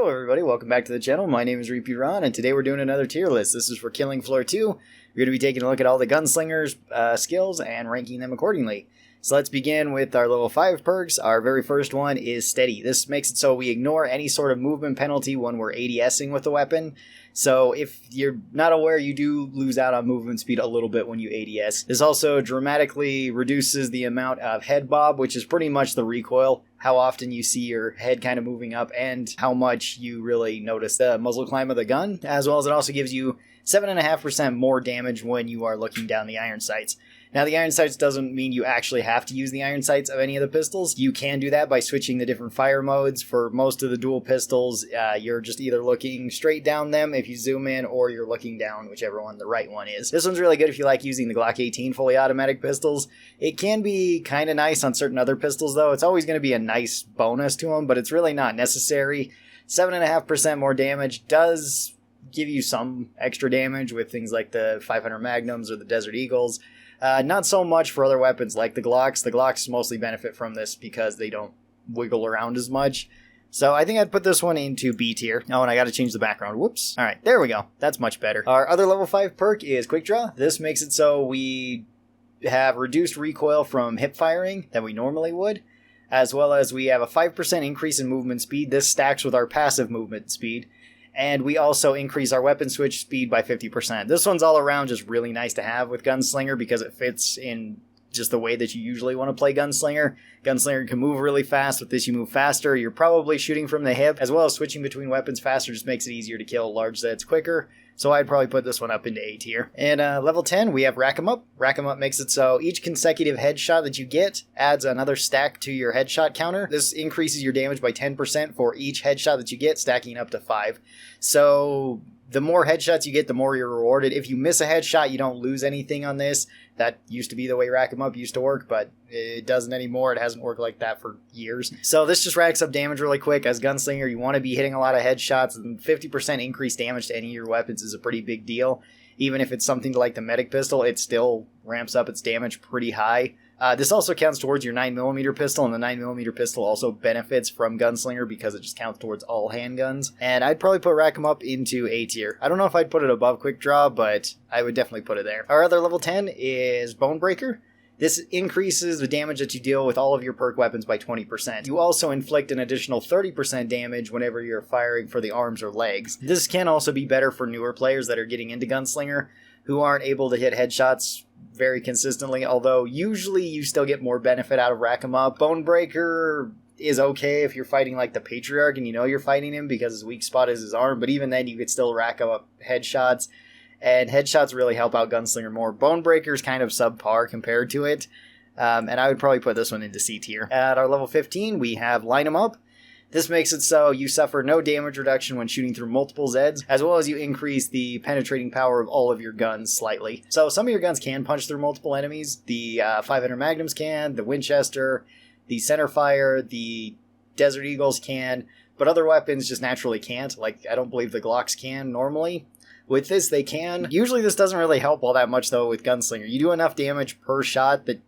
Hello everybody, welcome back to the channel. My name is Repeat Ron, and today we're doing another tier list. This is for Killing Floor 2. We're going to be taking a look at all the Gunslinger's skills and ranking them accordingly. So let's begin with our level 5 perks. Our very first one is Steady. This makes it so we ignore any sort of movement penalty when we're ADSing with the weapon. So if you're not aware, you do lose out on movement speed a little bit when you ADS. This also dramatically reduces the amount of head bob, which is pretty much the recoil. How often you see your head kind of moving up and how much you really notice the muzzle climb of the gun, as well as it also gives you 7.5% more damage when you are looking down the iron sights. Now, the iron sights doesn't mean you actually have to use the iron sights of any of the pistols. You can do that by switching the different fire modes. For most of the dual pistols, you're just either looking straight down them if you zoom in, or you're looking down, whichever one the right one is. This one's really good if you like using the Glock 18 fully automatic pistols. It can be kind of nice on certain other pistols, though. It's always going to be a nice bonus to them, but it's really not necessary. 7.5% more damage does give you some extra damage with things like the 500 Magnums or the Desert Eagles. Not so much for other weapons like the Glocks. The Glocks mostly benefit from this because they don't wiggle around as much. So I think I'd put this one into B tier. Oh, and I gotta change the background. Whoops. Alright, there we go. That's much better. Our other level 5 perk is Quick Draw. This makes it so we have reduced recoil from hip firing than we normally would, as well as we have a 5% increase in movement speed. This stacks with our passive movement speed. And we also increase our weapon switch speed by 50%. This one's all around just really nice to have with Gunslinger because it fits in just the way that you usually want to play Gunslinger. Gunslinger can move really fast. With this, you move faster. You're probably shooting from the hip, as well as switching between weapons faster just makes it easier to kill large Zeds quicker. So I'd probably put this one up into A tier. And level 10, we have Rack 'em Up. Rack 'em Up makes it so each consecutive headshot that you get adds another stack to your headshot counter. This increases your damage by 10% for each headshot that you get, stacking up to 5. So the more headshots you get, the more you're rewarded. If you miss a headshot, you don't lose anything on this. That used to be the way Rack 'em Up used to work, but it doesn't anymore. It hasn't worked like that for years. So this just racks up damage really quick. As Gunslinger, you want to be hitting a lot of headshots, and 50% increased damage to any of your weapons is a pretty big deal. Even if it's something like the medic pistol, it still ramps up its damage pretty high. This also counts towards your 9mm pistol, and the 9mm pistol also benefits from Gunslinger because it just counts towards all handguns. And I'd probably put Rack 'em Up into A tier. I don't know if I'd put it above Quick Draw, but I would definitely put it there. Our other level 10 is Bone Breaker. This increases the damage that you deal with all of your perk weapons by 20%. You also inflict an additional 30% damage whenever you're firing for the arms or legs. This can also be better for newer players that are getting into Gunslinger, who aren't able to hit headshots very consistently, although usually you still get more benefit out of Rack 'em Up. Bone Breaker is okay if you're fighting like the Patriarch and you know you're fighting him because his weak spot is his arm, but even then you could still rack up headshots, and headshots really help out Gunslinger more. Bone Breaker is kind of subpar compared to it, and I would probably put this one into C tier. At our level 15, we have Line 'em Up. This makes it so you suffer no damage reduction when shooting through multiple Zeds, as well as you increase the penetrating power of all of your guns slightly. So some of your guns can punch through multiple enemies. The 500 Magnums can, the Winchester, the Centerfire, the Desert Eagles can, but other weapons just naturally can't. Like, I don't believe the Glocks can normally. With this, they can. Usually this doesn't really help all that much, though, with Gunslinger. You do enough damage per shot that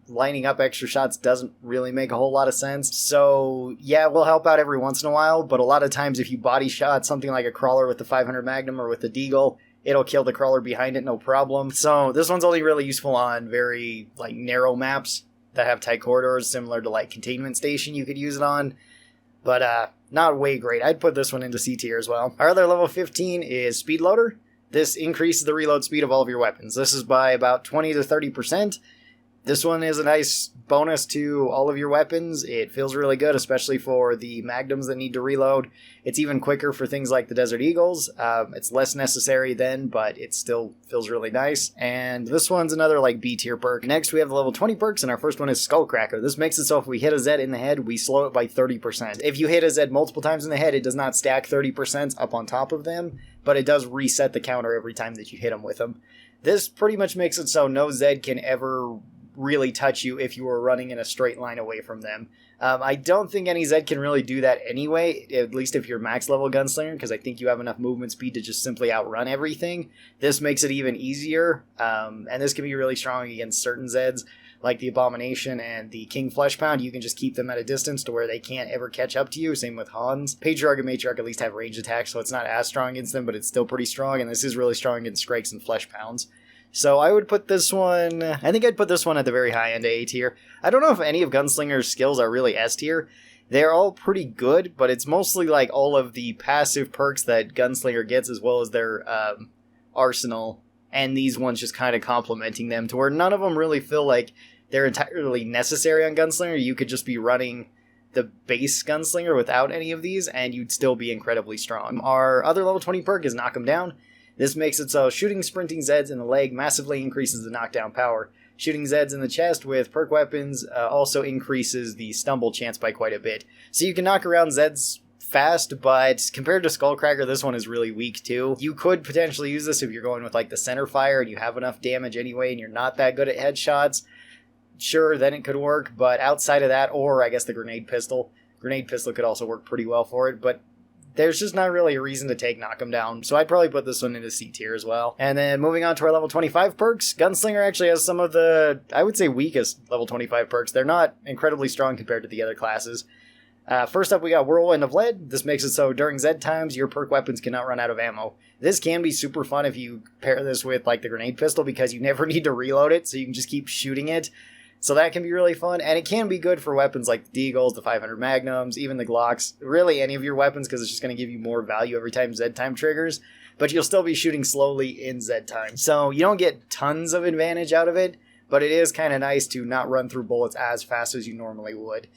lining up extra shots doesn't really make a whole lot of sense. So yeah, it will help out every once in a while, but a lot of times if you body shot something like a crawler with the 500 Magnum or with the Deagle, it'll kill the crawler behind it, no problem. So this one's only really useful on very like narrow maps that have tight corridors, similar to like Containment Station you could use it on, but not way great. I'd put this one into C tier as well. Our other level 15 is Speed Loader. This increases the reload speed of all of your weapons. This is by about 20 to 30%. This one is a nice bonus to all of your weapons. It feels really good, especially for the Magnums that need to reload. It's even quicker for things like the Desert Eagles. It's less necessary then, but it still feels really nice. And this one's another like B tier perk. Next, we have the level 20 perks, and our first one is Skullcracker. This makes it so if we hit a Zed in the head, we slow it by 30%. If you hit a Zed multiple times in the head, it does not stack 30% up on top of them, but it does reset the counter every time that you hit them with them. This pretty much makes it so no Zed can ever really touch you if you were running in a straight line away from them. I don't think any Zed can really do that anyway, at least if you're max level Gunslinger, because I think you have enough movement speed to just simply outrun everything. This makes it even easier, and this can be really strong against certain Zeds. like the Abomination and the King Fleshpound, you can just keep them at a distance to where they can't ever catch up to you. Same with Hans. Patriarch and Matriarch at least have range attacks, so it's not as strong against them, but it's still pretty strong, and this is really strong against Skrakes and Fleshpounds. So I would put this one, I think I'd put this one at the very high end of A tier. I don't know if any of Gunslinger's skills are really S tier. They're all pretty good, but it's mostly like all of the passive perks that Gunslinger gets, as well as their arsenal, and these ones just kind of complementing them to where none of them really feel like they're entirely necessary on Gunslinger. You could just be running the base Gunslinger without any of these, and you'd still be incredibly strong. Our other level 20 perk is Knock 'em Down. This makes it so shooting sprinting Zeds in the leg massively increases the knockdown power. Shooting Zeds in the chest with perk weapons also increases the stumble chance by quite a bit. So you can knock around Zeds fast, but compared to Skullcracker, this one is really weak too. You could potentially use this if you're going with like the center fire and you have enough damage anyway and you're not that good at headshots. Sure, then it could work, but outside of that, or I guess the grenade pistol. Grenade pistol could also work pretty well for it, but there's just not really a reason to take Knock 'em Down, so I'd probably put this one into C tier as well. And then moving on to our level 25 perks, Gunslinger actually has some of the, I would say, weakest level 25 perks. They're not incredibly strong compared to the other classes. First up, we got Whirlwind of Lead. This makes it so during Zed times, your perk weapons cannot run out of ammo. This can be super fun if you pair this with like the grenade pistol, because you never need to reload it, so you can just keep shooting it. So that can be really fun, and it can be good for weapons like the Deagles, the 500 Magnums, even the Glocks, really any of your weapons, because it's just going to give you more value every time Zed time triggers, but you'll still be shooting slowly in Zed time. So you don't get tons of advantage out of it, but it is kind of nice to not run through bullets as fast as you normally would.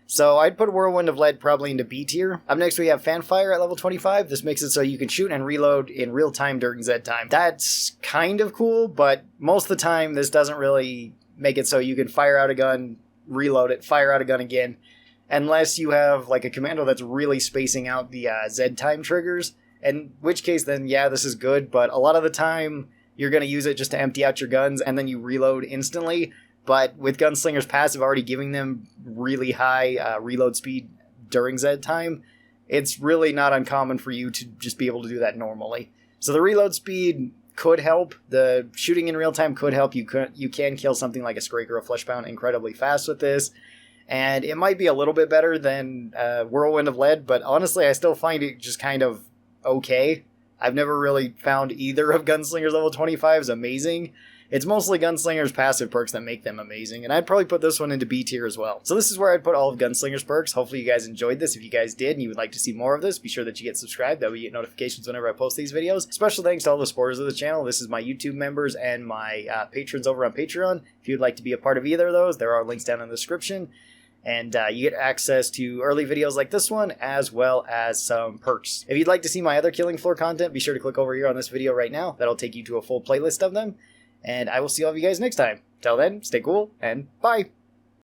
So I'd put Whirlwind of Lead probably into B tier. Up next we have Fanfire at level 25. This makes it so you can shoot and reload in real time during Zed time. That's kind of cool, but most of the time this doesn't really make it so you can fire out a gun, reload it, fire out a gun again, unless you have like a commando that's really spacing out the Zed time triggers, in which case then yeah, this is good, but a lot of the time you're going to use it just to empty out your guns and then you reload instantly. But with Gunslinger's passive already giving them really high reload speed during Zed time, it's really not uncommon for you to just be able to do that normally. So the reload speed could help. The shooting in real time could help. You can kill something like a Skrakcker or a Fleshpound incredibly fast with this. And it might be a little bit better than Whirlwind of Lead, but honestly I still find it just kind of okay. I've never really found either of Gunslinger's level 25s amazing. It's mostly Gunslinger's passive perks that make them amazing, and I'd probably put this one into B tier as well. So this is where I'd put all of Gunslinger's perks. Hopefully you guys enjoyed this. If you guys did and you would like to see more of this, be sure that you get subscribed. That way you get notifications whenever I post these videos. Special thanks to all the supporters of the channel. This is my YouTube members and my patrons over on Patreon. If you'd like to be a part of either of those, there are links down in the description. And you get access to early videos like this one, as well as some perks. If you'd like to see my other Killing Floor content, be sure to click over here on this video right now. That'll take you to a full playlist of them. And I will see all of you guys next time. Till then, stay cool, and bye!